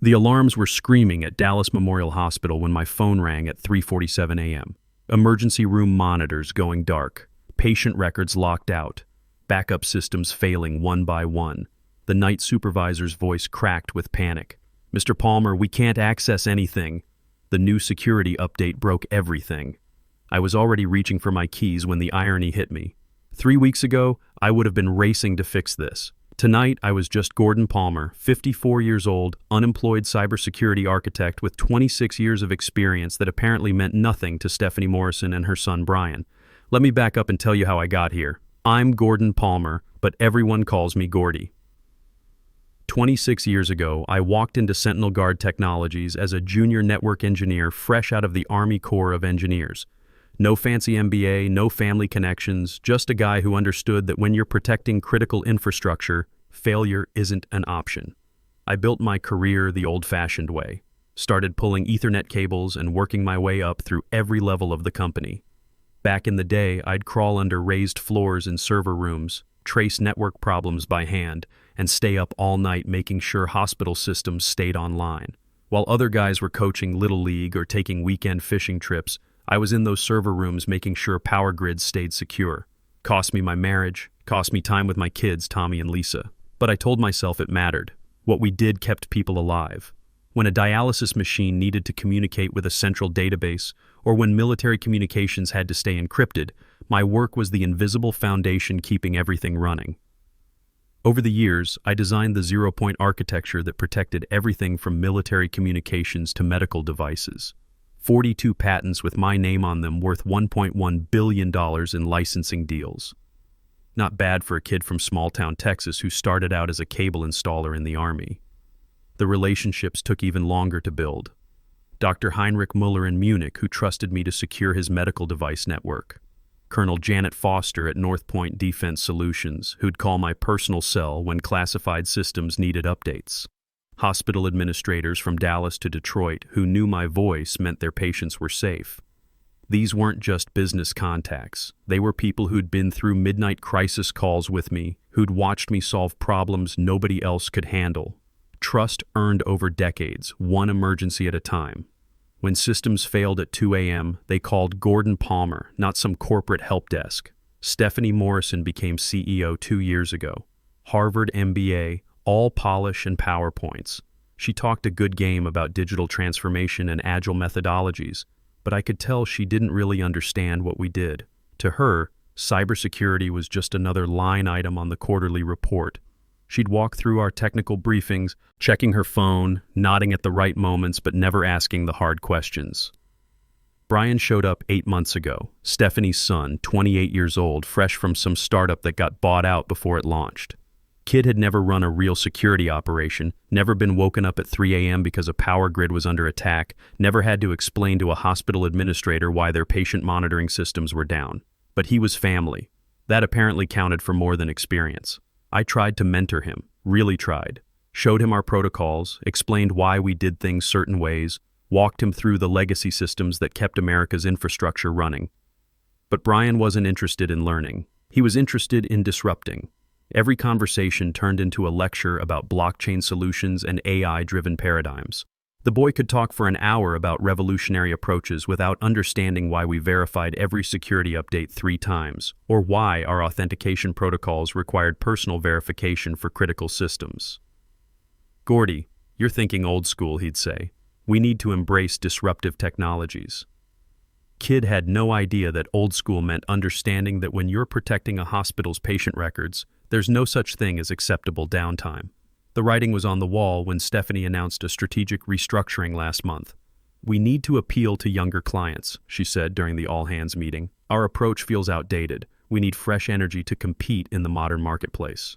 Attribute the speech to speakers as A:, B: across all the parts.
A: The alarms were screaming at Dallas Memorial Hospital when my phone rang at 3:47 a.m. Emergency room monitors going dark, patient records locked out, backup systems failing one by one. The night supervisor's voice cracked with panic. "Mr. Palmer, we can't access anything." The new security update broke everything. I was already reaching for my keys when the irony hit me. 3 weeks ago, I would have been racing to fix this. Tonight, I was just Gordon Palmer, 54 years old, unemployed cybersecurity architect with 26 years of experience that apparently meant nothing to Stephanie Morrison and her son Brian. Let me back up and tell you how I got here. I'm Gordon Palmer, but everyone calls me Gordy. 26 years ago, I walked into Sentinel Guard Technologies as a junior network engineer fresh out of the Army Corps of Engineers. No fancy MBA, no family connections, just a guy who understood that when you're protecting critical infrastructure, failure isn't an option. I built my career the old-fashioned way, started pulling Ethernet cables and working my way up through every level of the company. Back in the day, I'd crawl under raised floors in server rooms, trace network problems by hand, and stay up all night making sure hospital systems stayed online. While other guys were coaching Little League or taking weekend fishing trips, I was in those server rooms making sure power grids stayed secure. Cost me my marriage, cost me time with my kids, Tommy and Lisa. But I told myself it mattered. What we did kept people alive. When a dialysis machine needed to communicate with a central database, or when military communications had to stay encrypted, my work was the invisible foundation keeping everything running. Over the years, I designed the zero-point architecture that protected everything from military communications to medical devices. 42 patents with my name on them worth $1.1 billion in licensing deals. Not bad for a kid from small-town Texas who started out as a cable installer in the Army. The relationships took even longer to build. Dr. Heinrich Muller in Munich, who trusted me to secure his medical device network. Colonel Janet Foster at North Point Defense Solutions, who'd call my personal cell when classified systems needed updates. Hospital administrators from Dallas to Detroit who knew my voice meant their patients were safe. These weren't just business contacts. They were people who'd been through midnight crisis calls with me, who'd watched me solve problems nobody else could handle. Trust earned over decades, one emergency at a time. When systems failed at 2 a.m., they called Gordon Palmer, not some corporate help desk. Stephanie Morrison became CEO 2 years ago. Harvard MBA, all polish and PowerPoints. She talked a good game about digital transformation and agile methodologies, but I could tell she didn't really understand what we did. To her, cybersecurity was just another line item on the quarterly report. She'd walk through our technical briefings, checking her phone, nodding at the right moments, but never asking the hard questions. Brian showed up 8 months ago, Stephanie's son, 28 years old, fresh from some startup that got bought out before it launched. Kid had never run a real security operation, never been woken up at 3 a.m. because a power grid was under attack, never had to explain to a hospital administrator why their patient monitoring systems were down. But he was family. That apparently counted for more than experience. I tried to mentor him, really tried. Showed him our protocols, explained why we did things certain ways, walked him through the legacy systems that kept America's infrastructure running. But Brian wasn't interested in learning. He was interested in disrupting. Every conversation turned into a lecture about blockchain solutions and AI-driven paradigms. The boy could talk for an hour about revolutionary approaches without understanding why we verified every security update 3 times, or why our authentication protocols required personal verification for critical systems. "Gordy, you're thinking old school," he'd say. "We need to embrace disruptive technologies." Kid had no idea that old school meant understanding that when you're protecting a hospital's patient records, there's no such thing as acceptable downtime. The writing was on the wall when Stephanie announced a strategic restructuring last month. "We need to appeal to younger clients," she said during the all-hands meeting. "Our approach feels outdated. We need fresh energy to compete in the modern marketplace."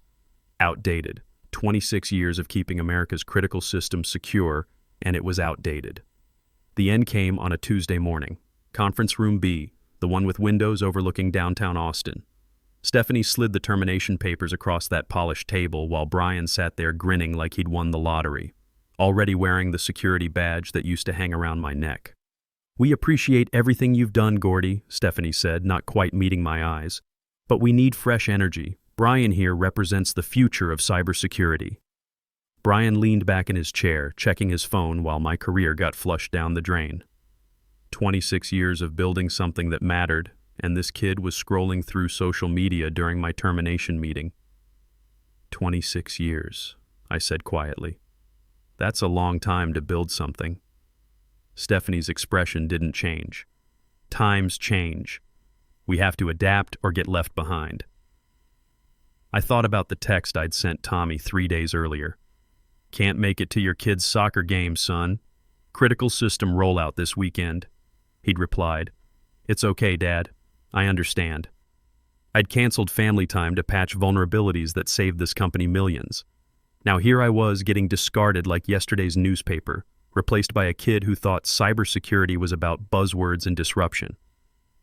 A: Outdated. 26 years of keeping America's critical systems secure, and it was outdated. The end came on a Tuesday morning. Conference Room B, the one with windows overlooking downtown Austin. Stephanie slid the termination papers across that polished table while Brian sat there grinning like he'd won the lottery, already wearing the security badge that used to hang around my neck. "We appreciate everything you've done, Gordy," Stephanie said, not quite meeting my eyes. "But we need fresh energy. Brian here represents the future of cybersecurity." Brian leaned back in his chair, checking his phone while my career got flushed down the drain. 26 years of building something that mattered, and this kid was scrolling through social media during my termination meeting. 26 years, I said quietly. That's a long time to build something. Stephanie's expression didn't change. Times change. We have to adapt or get left behind. I thought about the text I'd sent Tommy 3 days earlier. Can't make it to your kid's soccer game, son. Critical system rollout this weekend. He'd replied, It's okay, Dad. I understand. I'd canceled family time to patch vulnerabilities that saved this company millions. Now here I was getting discarded like yesterday's newspaper, replaced by a kid who thought cybersecurity was about buzzwords and disruption.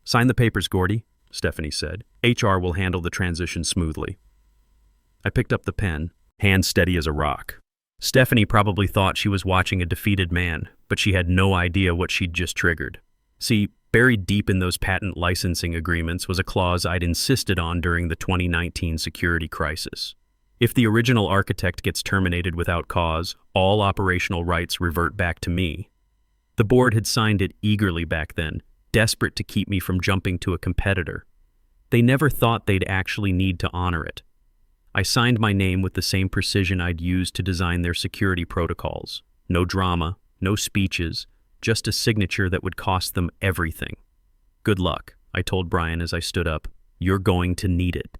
A: Sign the papers, Gordy, Stephanie said. HR will handle the transition smoothly. I picked up the pen, hand steady as a rock. Stephanie probably thought she was watching a defeated man, but she had no idea what she'd just triggered. See, buried deep in those patent licensing agreements was a clause I'd insisted on during the 2019 security crisis. If the original architect gets terminated without cause, all operational rights revert back to me. The board had signed it eagerly back then, desperate to keep me from jumping to a competitor. They never thought they'd actually need to honor it. I signed my name with the same precision I'd used to design their security protocols. No drama, no speeches, just a signature that would cost them everything. Good luck, I told Brian as I stood up. You're going to need it.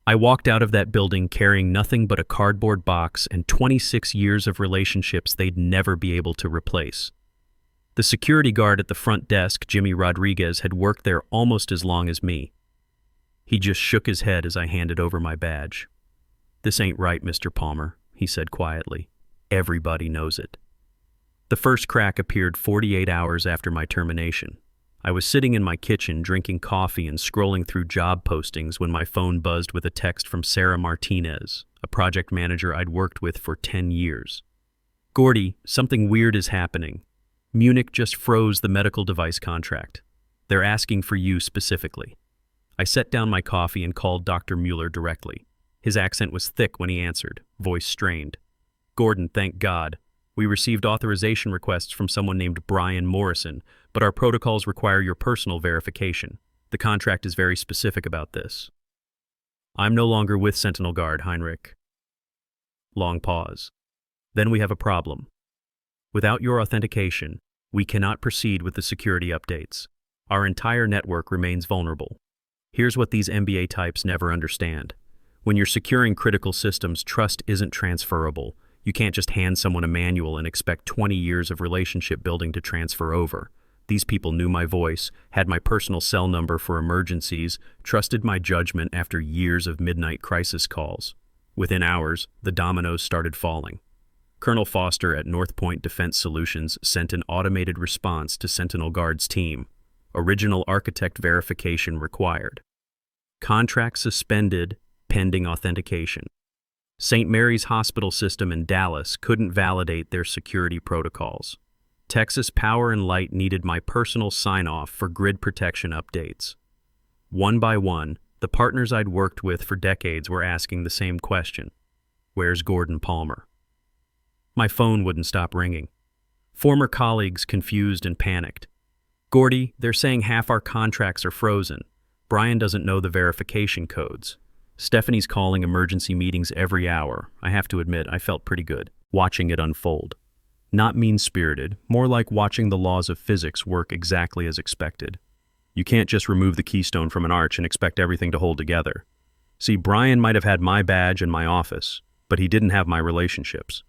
A: I walked out of that building carrying nothing but a cardboard box and 26 years of relationships they'd never be able to replace. The security guard at the front desk, Jimmy Rodriguez, had worked there almost as long as me. He just shook his head as I handed over my badge. This ain't right, Mr. Palmer, he said quietly. Everybody knows it. The first crack appeared 48 hours after my termination. I was sitting in my kitchen drinking coffee and scrolling through job postings when my phone buzzed with a text from Sarah Martinez, a project manager I'd worked with for 10 years. Gordy, something weird is happening. Munich just froze the medical device contract. They're asking for you specifically. I set down my coffee and called Dr. Mueller directly. His accent was thick when he answered, voice strained. Gordon, thank God. We received authorization requests from someone named Brian Morrison, but our protocols require your personal verification. The contract is very specific about this. I'm no longer with Sentinel Guard, Heinrich. Long pause. Then we have a problem. Without your authentication, we cannot proceed with the security updates. Our entire network remains vulnerable. Here's what these MBA types never understand. When you're securing critical systems, trust isn't transferable. You can't just hand someone a manual and expect 20 years of relationship building to transfer over. These people knew my voice, had my personal cell number for emergencies, trusted my judgment after years of midnight crisis calls. Within hours, the dominoes started falling. Colonel Foster at North Point Defense Solutions sent an automated response to Sentinel Guard's team. Original architect verification required. Contract suspended, pending authentication. St. Mary's Hospital System in Dallas couldn't validate their security protocols. Texas Power and Light needed my personal sign-off for grid protection updates. One by one, the partners I'd worked with for decades were asking the same question. Where's Gordon Palmer? My phone wouldn't stop ringing. Former colleagues confused and panicked. Gordy, they're saying half our contracts are frozen. Brian doesn't know the verification codes. Stephanie's calling emergency meetings every hour. I have to admit, I felt pretty good, watching it unfold. Not mean-spirited, more like watching the laws of physics work exactly as expected. You can't just remove the keystone from an arch and expect everything to hold together. See, Brian might have had my badge and my office, but he didn't have my relationships.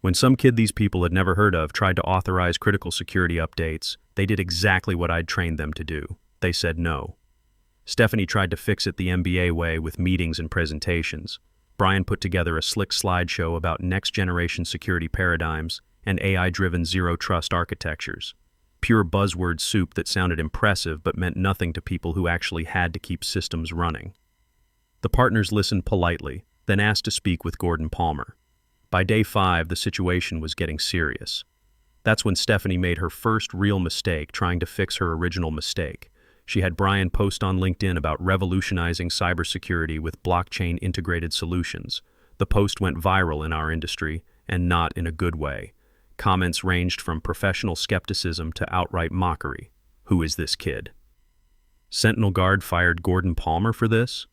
A: When some kid these people had never heard of tried to authorize critical security updates, they did exactly what I'd trained them to do. They said no. Stephanie tried to fix it the MBA way with meetings and presentations. Brian put together a slick slideshow about next-generation security paradigms and AI-driven zero-trust architectures. Pure buzzword soup that sounded impressive but meant nothing to people who actually had to keep systems running. The partners listened politely, then asked to speak with Gordon Palmer. By day 5, the situation was getting serious. That's when Stephanie made her first real mistake trying to fix her original mistake. She had Brian post on LinkedIn about revolutionizing cybersecurity with blockchain-integrated solutions. The post went viral in our industry, and not in a good way. Comments ranged from professional skepticism to outright mockery. Who is this kid? Sentinel Guard fired Gordon Palmer for this?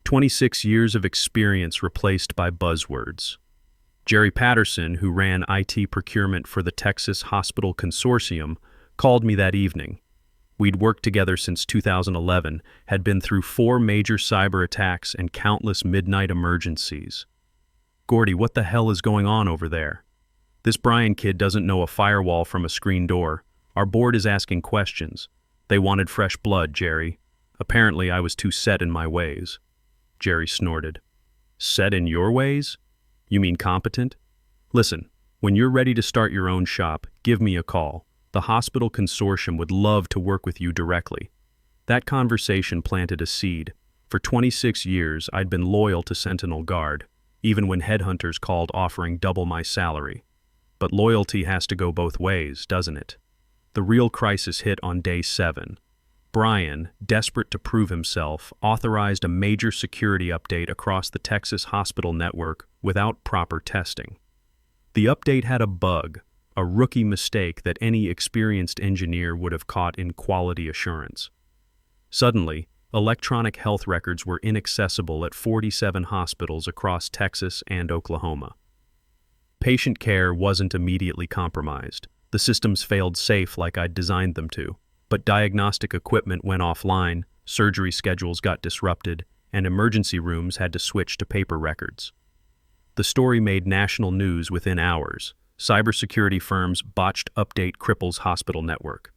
A: 26 years of experience replaced by buzzwords. Jerry Patterson, who ran IT procurement for the Texas Hospital Consortium, called me that evening. We'd worked together since 2011, had been through 4 major cyber attacks and countless midnight emergencies. Gordy, what the hell is going on over there? This Brian kid doesn't know a firewall from a screen door. Our board is asking questions. They wanted fresh blood, Jerry. Apparently I was too set in my ways. Jerry snorted. Set in your ways? You mean competent? Listen, when you're ready to start your own shop, give me a call. The hospital consortium would love to work with you directly. That conversation planted a seed. For 26 years, I'd been loyal to Sentinel Guard, even when headhunters called offering double my salary. But loyalty has to go both ways, doesn't it? The real crisis hit on day 7. Brian, desperate to prove himself, authorized a major security update across the Texas hospital network without proper testing. The update had a bug, a rookie mistake that any experienced engineer would have caught in quality assurance. Suddenly, electronic health records were inaccessible at 47 hospitals across Texas and Oklahoma. Patient care wasn't immediately compromised. The systems failed safe like I'd designed them to, but diagnostic equipment went offline, surgery schedules got disrupted, and emergency rooms had to switch to paper records. The story made national news within hours. Cybersecurity firms' botched update cripples hospital network.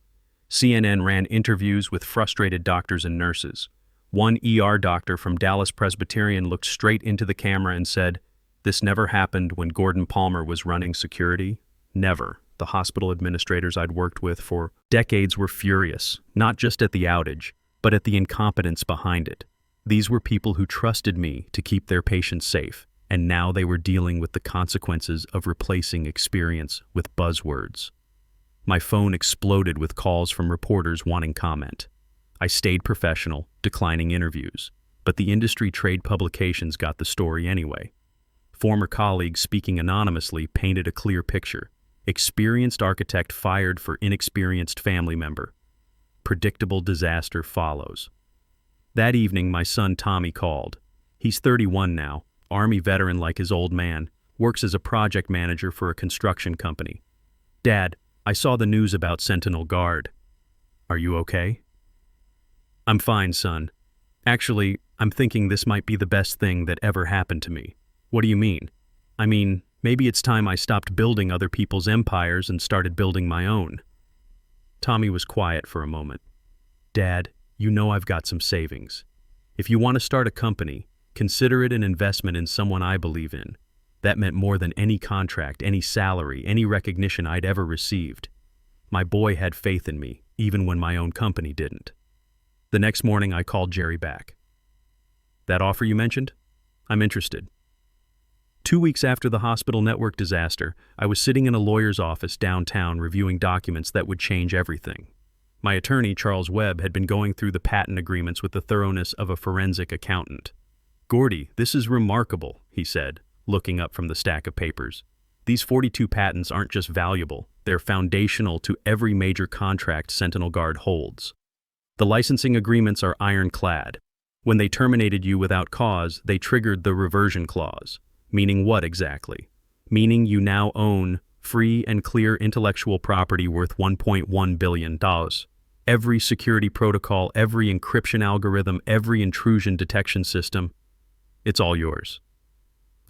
A: CNN ran interviews with frustrated doctors and nurses. One ER doctor from Dallas Presbyterian looked straight into the camera and said, "This never happened when Gordon Palmer was running security. Never." The hospital administrators I'd worked with for decades were furious, not just at the outage, but at the incompetence behind it. These were people who trusted me to keep their patients safe, and now they were dealing with the consequences of replacing experience with buzzwords. My phone exploded with calls from reporters wanting comment. I stayed professional, declining interviews, but the industry trade publications got the story anyway. Former colleagues speaking anonymously painted a clear picture. Experienced architect fired for inexperienced family member. Predictable disaster follows. That evening, my son Tommy called. He's 31 now, Army veteran like his old man, works as a project manager for a construction company. Dad, I saw the news about Sentinel Guard. Are you okay? I'm fine, son. Actually, I'm thinking this might be the best thing that ever happened to me. What do you mean? I mean, maybe it's time I stopped building other people's empires and started building my own. Tommy was quiet for a moment. Dad, you know I've got some savings. If you want to start a company, consider it an investment in someone I believe in. That meant more than any contract, any salary, any recognition I'd ever received. My boy had faith in me, even when my own company didn't. The next morning, I called Jerry back. That offer you mentioned? I'm interested. 2 weeks after the hospital network disaster, I was sitting in a lawyer's office downtown reviewing documents that would change everything. My attorney, Charles Webb, had been going through the patent agreements with the thoroughness of a forensic accountant. Gordy, this is remarkable, he said, looking up from the stack of papers. These 42 patents aren't just valuable, they're foundational to every major contract Sentinel Guard holds. The licensing agreements are ironclad. When they terminated you without cause, they triggered the reversion clause. Meaning what exactly? Meaning you now own free and clear intellectual property worth $1.1 billion. Every security protocol, every encryption algorithm, every intrusion detection system, it's all yours.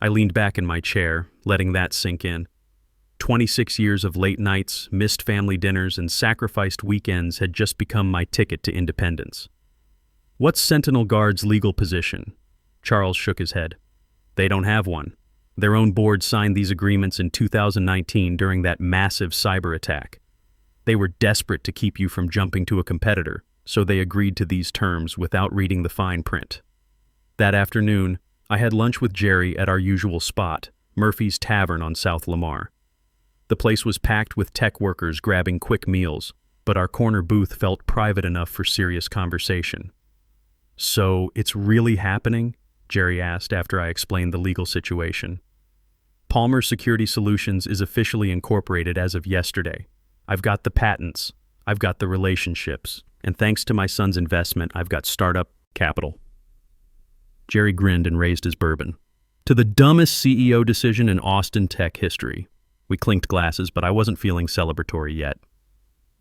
A: I leaned back in my chair, letting that sink in. 26 years of late nights, missed family dinners, and sacrificed weekends had just become my ticket to independence. What's Sentinel Guard's legal position? Charles shook his head. They don't have one. Their own board signed these agreements in 2019 during that massive cyber attack. They were desperate to keep you from jumping to a competitor, so they agreed to these terms without reading the fine print. That afternoon, I had lunch with Jerry at our usual spot, Murphy's Tavern on South Lamar. The place was packed with tech workers grabbing quick meals, but our corner booth felt private enough for serious conversation. So, it's really happening? Jerry asked after I explained the legal situation. Palmer Security Solutions is officially incorporated as of yesterday. I've got the patents, I've got the relationships, and thanks to my son's investment, I've got startup capital. Jerry grinned and raised his bourbon. To the dumbest CEO decision in Austin tech history. We clinked glasses, but I wasn't feeling celebratory yet.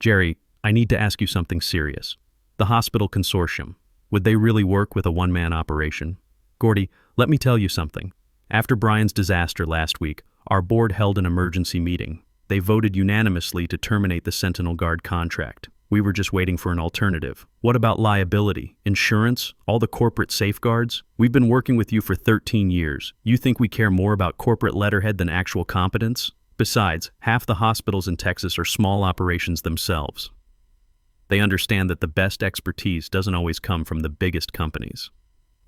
A: Jerry, I need to ask you something serious. The hospital consortium, would they really work with a one-man operation? Gordy, let me tell you something. After Brian's disaster last week, our board held an emergency meeting. They voted unanimously to terminate the Sentinel Guard contract. We were just waiting for an alternative. What about liability, insurance, all the corporate safeguards? We've been working with you for 13 years. You think we care more about corporate letterhead than actual competence? Besides, half the hospitals in Texas are small operations themselves. They understand that the best expertise doesn't always come from the biggest companies.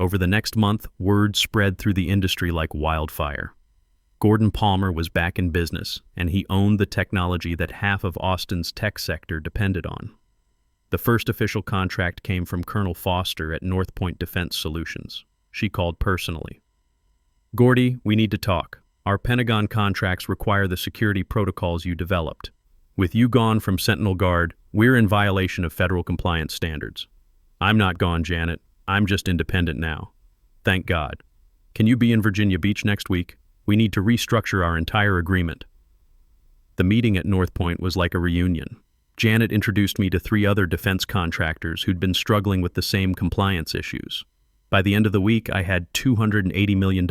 A: Over the next month, word spread through the industry like wildfire. Gordon Palmer was back in business, and he owned the technology that half of Austin's tech sector depended on. The first official contract came from Colonel Foster at North Point Defense Solutions. She called personally. Gordy, we need to talk. Our Pentagon contracts require the security protocols you developed. With you gone from Sentinel Guard, we're in violation of federal compliance standards. I'm not gone, Janet. I'm just independent now. Thank God. Can you be in Virginia Beach next week? We need to restructure our entire agreement. The meeting at North Point was like a reunion. Janet introduced me to 3 other defense contractors who'd been struggling with the same compliance issues. By the end of the week, I had $280 million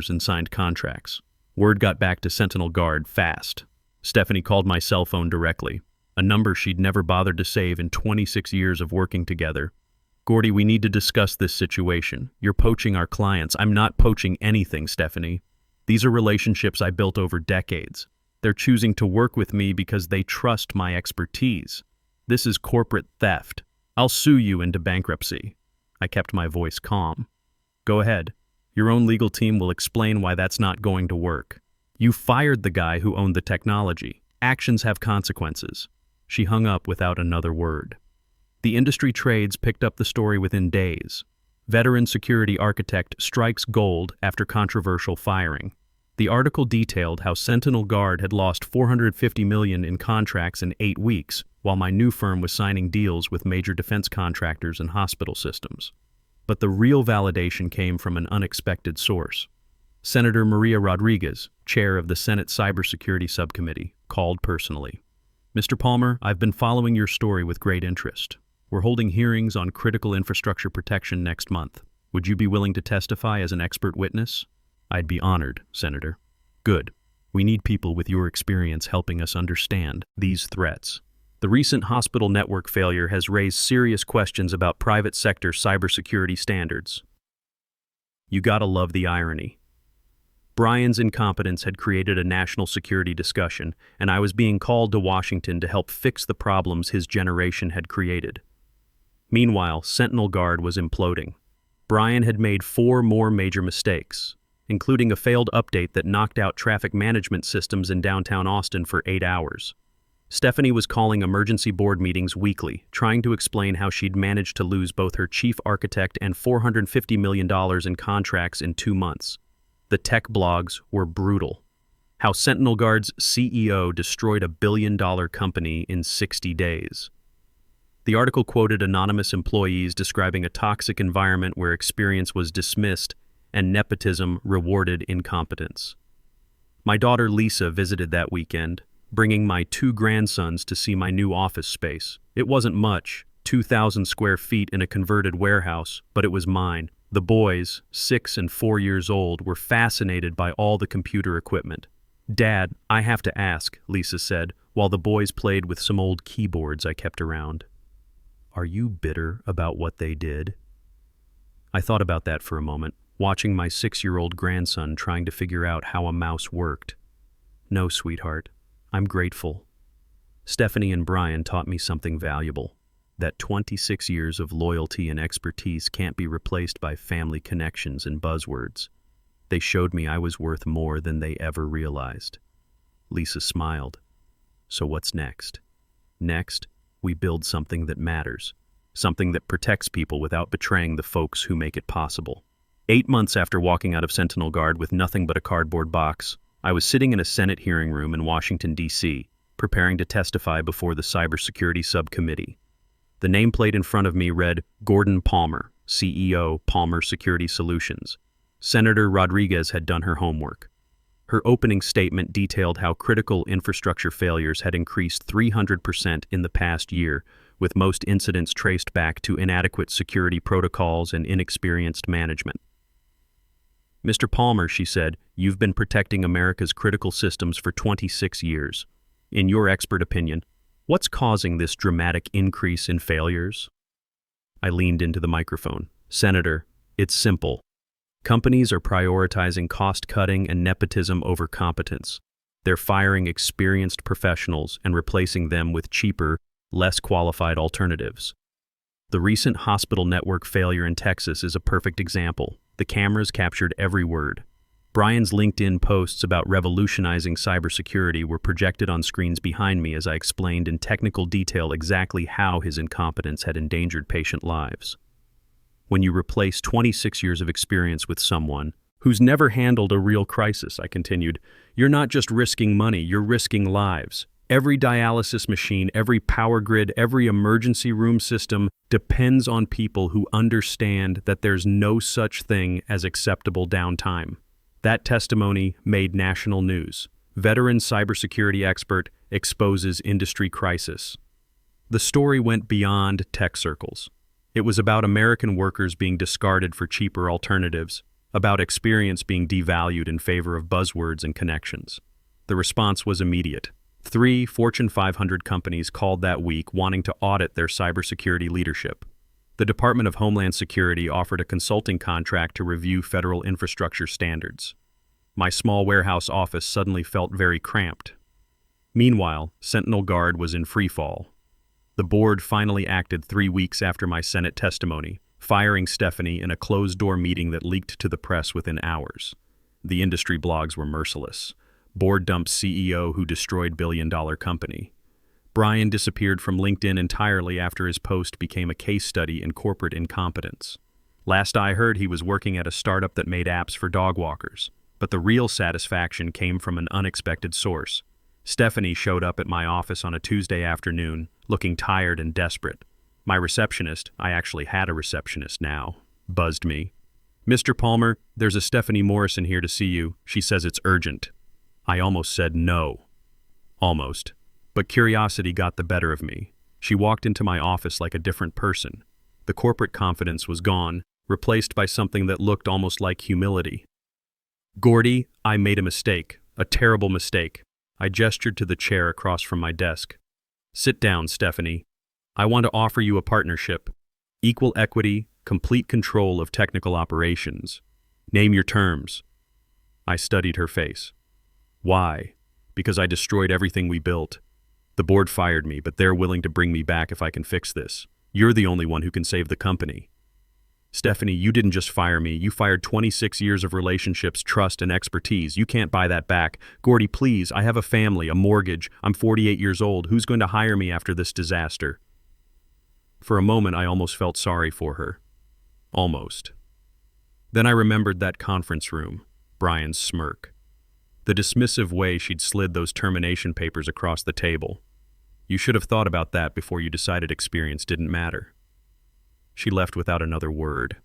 A: in signed contracts. Word got back to Sentinel Guard fast. Stephanie called my cell phone directly, a number she'd never bothered to save in 26 years of working together. Gordy, we need to discuss this situation. You're poaching our clients. I'm not poaching anything, Stephanie. These are relationships I built over decades. They're choosing to work with me because they trust my expertise. This is corporate theft. I'll sue you into bankruptcy. I kept my voice calm. Go ahead. Your own legal team will explain why that's not going to work. You fired the guy who owned the technology. Actions have consequences. She hung up without another word. The industry trades picked up the story within days. Veteran security architect strikes gold after controversial firing. The article detailed how Sentinel Guard had lost $450 million in contracts in 8 weeks, while my new firm was signing deals with major defense contractors and hospital systems. But the real validation came from an unexpected source. Senator Maria Rodriguez, chair of the Senate Cybersecurity Subcommittee, called personally. Mr. Palmer, I've been following your story with great interest. We're holding hearings on critical infrastructure protection next month. Would you be willing to testify as an expert witness? I'd be honored, Senator. Good. We need people with your experience helping us understand these threats. The recent hospital network failure has raised serious questions about private sector cybersecurity standards. You gotta love the irony. Brian's incompetence had created a national security discussion, and I was being called to Washington to help fix the problems his generation had created. Meanwhile, Sentinel Guard was imploding. Brian had made 4 more major mistakes, including a failed update that knocked out traffic management systems in downtown Austin for 8 hours. Stephanie was calling emergency board meetings weekly, trying to explain how she'd managed to lose both her chief architect and $450 million in contracts in 2 months. The tech blogs were brutal. How Sentinel Guard's CEO destroyed a billion-dollar company in 60 days. The article quoted anonymous employees describing a toxic environment where experience was dismissed and nepotism rewarded incompetence. My daughter Lisa visited that weekend, bringing my 2 grandsons to see my new office space. It wasn't much, 2,000 square feet in a converted warehouse, but it was mine. The boys, 6 and 4 years old, were fascinated by all the computer equipment. Dad, I have to ask, Lisa said, while the boys played with some old keyboards I kept around. Are you bitter about what they did? I thought about that for a moment, watching my 6-year-old grandson trying to figure out how a mouse worked. No, sweetheart, I'm grateful. Stephanie and Brian taught me something valuable, that 26 years of loyalty and expertise can't be replaced by family connections and buzzwords. They showed me I was worth more than they ever realized. Lisa smiled. So what's next? Next, we build something that matters, something that protects people without betraying the folks who make it possible. 8 months after walking out of Sentinel Guard with nothing but a cardboard box, I was sitting in a Senate hearing room in Washington, D.C., preparing to testify before the Cybersecurity Subcommittee. The nameplate in front of me read Gordon Palmer, CEO, Palmer Security Solutions. Senator Rodriguez had done her homework. Her opening statement detailed how critical infrastructure failures had increased 300% in the past year, with most incidents traced back to inadequate security protocols and inexperienced management. Mr. Palmer, she said, you've been protecting America's critical systems for 26 years. In your expert opinion, what's causing this dramatic increase in failures? I leaned into the microphone. Senator, it's simple. Companies are prioritizing cost-cutting and nepotism over competence. They're firing experienced professionals and replacing them with cheaper, less qualified alternatives. The recent hospital network failure in Texas is a perfect example. The cameras captured every word. Brian's LinkedIn posts about revolutionizing cybersecurity were projected on screens behind me as I explained in technical detail exactly how his incompetence had endangered patient lives. When you replace 26 years of experience with someone who's never handled a real crisis, I continued, you're not just risking money, you're risking lives. Every dialysis machine, every power grid, every emergency room system depends on people who understand that there's no such thing as acceptable downtime. That testimony made national news. Veteran cybersecurity expert exposes industry crisis. The story went beyond tech circles. It was about American workers being discarded for cheaper alternatives, about experience being devalued in favor of buzzwords and connections. The response was immediate. 3 Fortune 500 companies called that week wanting to audit their cybersecurity leadership. The Department of Homeland Security offered a consulting contract to review federal infrastructure standards. My small warehouse office suddenly felt very cramped. Meanwhile, Sentinel Guard was in freefall. The board finally acted 3 weeks after my Senate testimony, firing Stephanie in a closed-door meeting that leaked to the press within hours. The industry blogs were merciless. Board dumps CEO who destroyed billion-dollar company. Brian disappeared from LinkedIn entirely after his post became a case study in corporate incompetence. Last I heard, he was working at a startup that made apps for dog walkers. But the real satisfaction came from an unexpected source. Stephanie showed up at my office on a Tuesday afternoon, looking tired and desperate. My receptionist, I actually had a receptionist now, buzzed me. Mr. Palmer, there's a Stephanie Morrison here to see you. She says it's urgent. I almost said no. Almost. But curiosity got the better of me. She walked into my office like a different person. The corporate confidence was gone, replaced by something that looked almost like humility. Gordy, I made a mistake, a terrible mistake. I gestured to the chair across from my desk. Sit down, Stephanie. I want to offer you a partnership. Equal equity, complete control of technical operations. Name your terms. I studied her face. Why? Because I destroyed everything we built. The board fired me, but they're willing to bring me back if I can fix this. You're the only one who can save the company. Stephanie, you didn't just fire me. You fired 26 years of relationships, trust, and expertise. You can't buy that back. Gordy, please, I have a family, a mortgage. I'm 48 years old. Who's going to hire me after this disaster? For a moment, I almost felt sorry for her. Almost. Then I remembered that conference room, Brian's smirk. The dismissive way she'd slid those termination papers across the table. You should have thought about that before you decided experience didn't matter. She left without another word.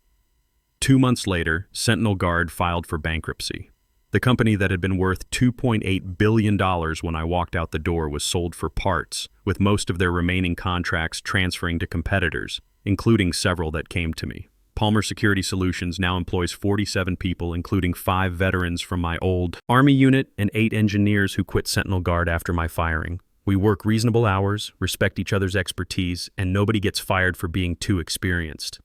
A: 2 months later, Sentinel Guard filed for bankruptcy. The company that had been worth $2.8 billion when I walked out the door was sold for parts, with most of their remaining contracts transferring to competitors, including several that came to me. Palmer Security Solutions now employs 47 people, including 5 veterans from my old Army unit and 8 engineers who quit Sentinel Guard after my firing. We work reasonable hours, respect each other's expertise, and nobody gets fired for being too experienced.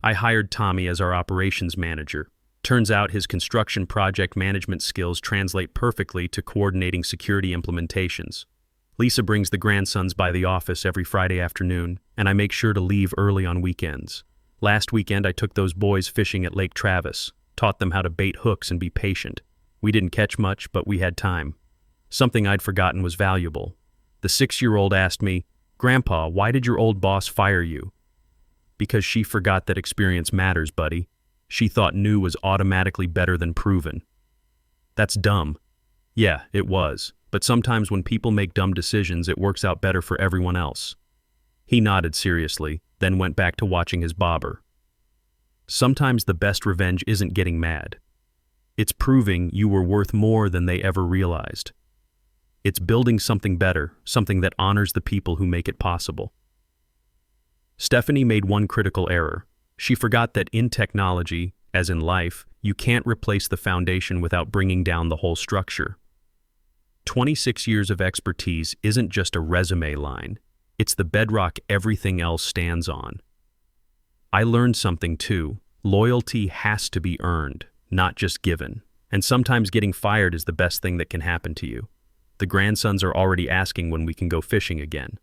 A: I hired Tommy as our operations manager. Turns out his construction project management skills translate perfectly to coordinating security implementations. Lisa brings the grandsons by the office every Friday afternoon, and I make sure to leave early on weekends. Last weekend I took those boys fishing at Lake Travis, taught them how to bait hooks and be patient. We didn't catch much, but we had time. Something I'd forgotten was valuable. The 6-year-old asked me, "Grandpa, why did your old boss fire you?" Because she forgot that experience matters, buddy. She thought new was automatically better than proven. That's dumb. Yeah, it was. But sometimes when people make dumb decisions, it works out better for everyone else. He nodded seriously, then went back to watching his bobber. Sometimes the best revenge isn't getting mad. It's proving you were worth more than they ever realized. It's building something better, something that honors the people who make it possible. Stephanie made one critical error. She forgot that in technology, as in life, you can't replace the foundation without bringing down the whole structure. 26 years of expertise isn't just a resume line. It's the bedrock everything else stands on. I learned something too. Loyalty has to be earned, not just given. And sometimes getting fired is the best thing that can happen to you. The grandsons are already asking when we can go fishing again.